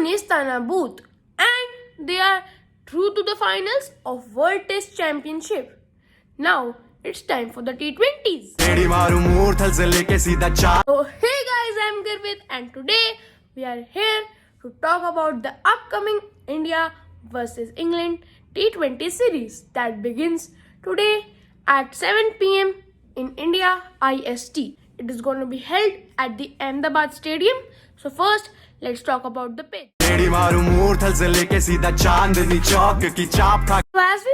Afghanistan Booth, and they are through to the finals of World Test Championship. Now it's time for the T20s. So hey guys, I'm Garvit, and today we are here to talk about the upcoming India versus England T20 series that begins today at 7 p.m. in India IST. It is going to be held at the Ahmedabad Stadium. So first, let's talk about the pitch. So as we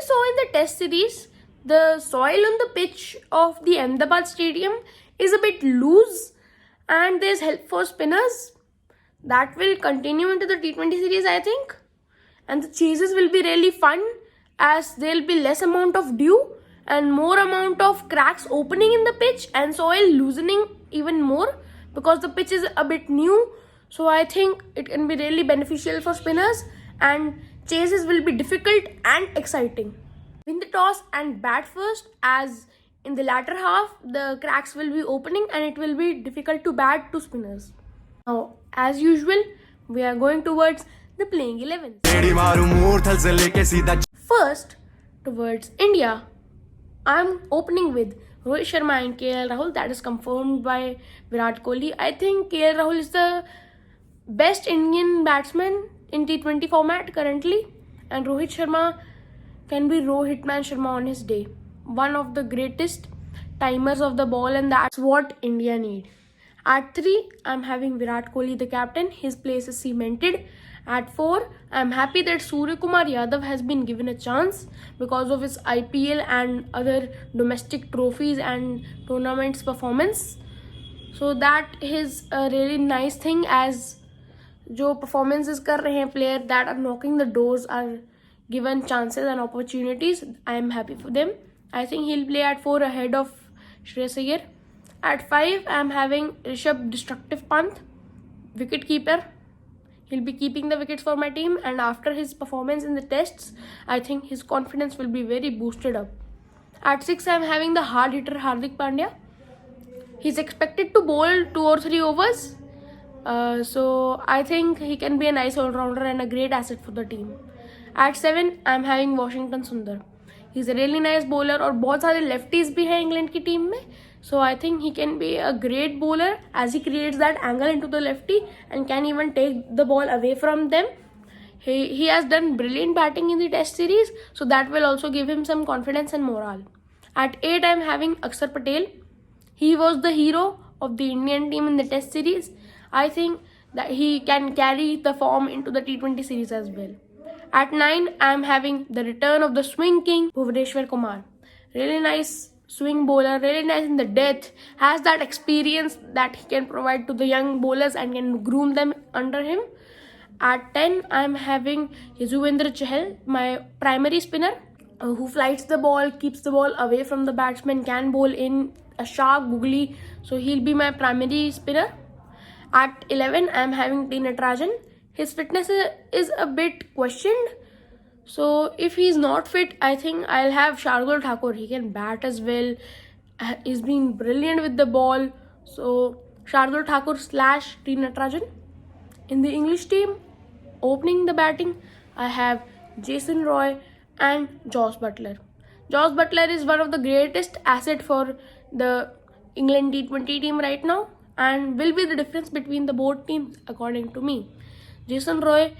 saw in the test series, the soil on the pitch of the Ahmedabad Stadium is a bit loose and there's help for spinners. That will continue into the T20 series, I think. And the chases will be really fun as there will be less amount of dew and more amount of cracks opening in the pitch and soil loosening even more because the pitch is a bit new. So I think it can be really beneficial for spinners and chases will be difficult and exciting. Win the toss and bat first, as in the latter half the cracks will be opening and it will be difficult to bat to spinners. Now as usual we are going towards the playing 11. First, towards India, I'm opening with Rohit Sharma and KL Rahul. That is confirmed by Virat Kohli. I think KL Rahul is the best Indian batsman in T20 format currently, and Rohit Sharma can be Rohitman Sharma on his day. One of the greatest timers of the ball, and that's what India need. At 3, I'm having Virat Kohli the captain. His place is cemented. At 4, I'm happy that Surya Kumar Yadav has been given a chance because of his IPL and other domestic trophies and tournaments performance. So that is a really nice thing, as जो performances कर रहे हैं player that are knocking the doors are given chances and opportunities. I am happy for them. I think he'll play at 4 ahead of Shreyas Iyer. At 5, I am having Rishabh Destructive Pant, wicket keeper. He'll be keeping the wickets for my team, and after his performance in the tests, I think his confidence will be very boosted up. At 6, I am having the hard hitter Hardik Pandya. He's expected to bowl 2 or 3 overs. So I think he can be a nice all-rounder and a great asset for the team. At 7, I am having Washington Sundar. He's a really nice bowler और बहुत सारे lefties भी हैं England की team में. So I think he can be a great bowler as he creates that angle into the lefty and can even take the ball away from them. He has done brilliant batting in the test series, so that will also give him some confidence and morale. At 8, I am having Akshar Patel. He was the hero of the Indian team in the test series. I think that he can carry the form into the T20 series as well. At 9, I am having the return of the swing king, Bhuvneshwar Kumar. Really nice swing bowler, really nice in the death, has that experience that he can provide to the young bowlers and can groom them under him. At 10, I am having Yuzvendra Chahal, my primary spinner, who flights the ball, keeps the ball away from the batsman, can bowl in a sharp googly, so he'll be my primary spinner. At 11, I am having T. Natarajan. His fitness is a bit questioned. So if he's not fit, I think I'll have Shardul Thakur. He can bat as well. He's been brilliant with the ball. So Shardul Thakur / T. Natarajan. In the English team, opening the batting, I have Jason Roy and Joss Butler. Joss Butler is one of the greatest assets for the England T20 team right now and will be the difference between the both teams according to me. Jason Roy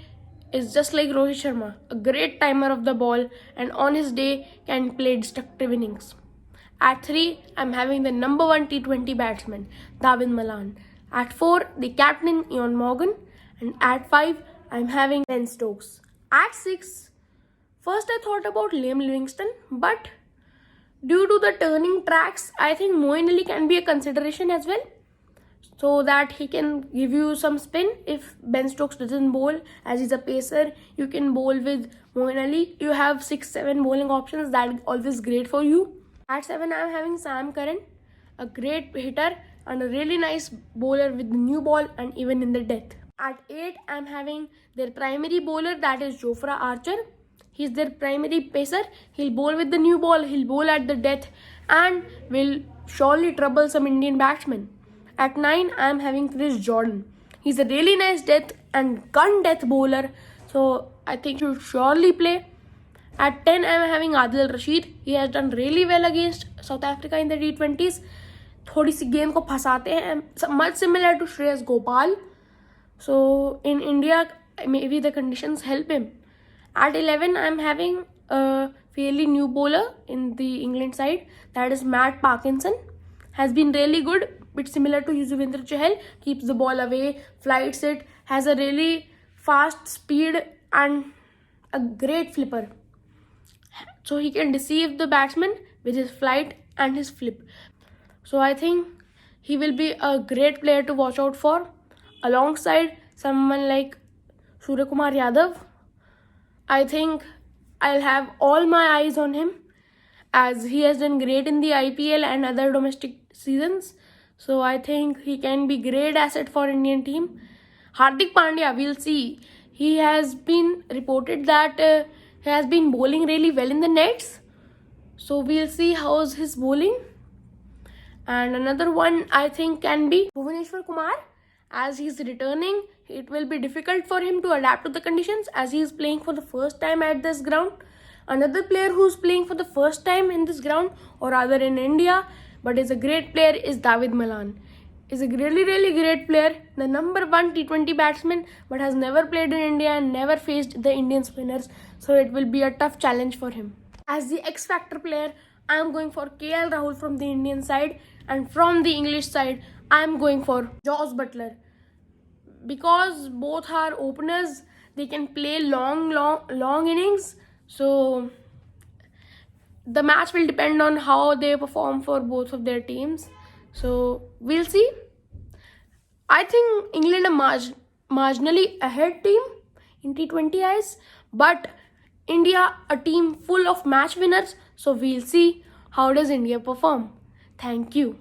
is just like Rohit Sharma, a great timer of the ball and on his day can play destructive innings. At 3, I'm having the number 1 T20 batsman, David Malan. At 4, the captain, Eoin Morgan. And at 5, I'm having Ben Stokes. At 6, first I thought about Liam Livingstone, but due to the turning tracks, I think Moeen Ali can be a consideration as well, so that he can give you some spin if Ben Stokes doesn't bowl. As he's a pacer, you can bowl with Moeen Ali. You have 6-7 bowling options. That is always great for you. At 7, I'm having Sam Curran, a great hitter and a really nice bowler with the new ball and even in the death. At 8, I'm having their primary bowler, that is Jofra Archer. He's their primary pacer. He'll bowl with the new ball, he'll bowl at the death and will surely trouble some Indian batsmen. At 9, I am having Chris Jordan. He's a really nice death and gun death bowler. So I think he should surely play. At 10, I am having Adil Rashid. He has done really well against South Africa in the T20s. थोड़ी सी game को फंसाते हैं, much similar to Shreyas Gopal. So in India, maybe the conditions help him. At 11, I'm having a fairly new bowler in the England side. That is Matt Parkinson. Has been really good, bit similar to Yuzvendra Chahal. Keeps the ball away, flights it, has a really fast speed and a great flipper. So he can deceive the batsman with his flight and his flip. So I think he will be a great player to watch out for, alongside someone like Surya Kumar Yadav. I think I'll have all my eyes on him, as he has done great in the IPL and other domestic seasons. So I think he can be great asset for Indian team. Hardik Pandya, we'll see. He has been reported that he has been bowling really well in the nets. So we'll see how's his bowling. And another one I think can be Bhuvaneshwar Kumar. As he's returning, it will be difficult for him to adapt to the conditions, as he is playing for the first time at this ground. Another player who's playing for the first time in this ground, or rather in India, but is a great player, is David Malan. Is a really, really great player, the number 1 T20 batsman, but has never played in India and never faced the Indian spinners. So it will be a tough challenge for him. As the X Factor player, I am going for KL Rahul from the Indian side, and from the English side, I am going for Jos Buttler. Because both are openers, they can play long innings. So the match will depend on how they perform for both of their teams. So we'll see. I think England are marginally ahead team in T20 eyes, but India a team full of match winners. So we'll see how does India perform. Thank you.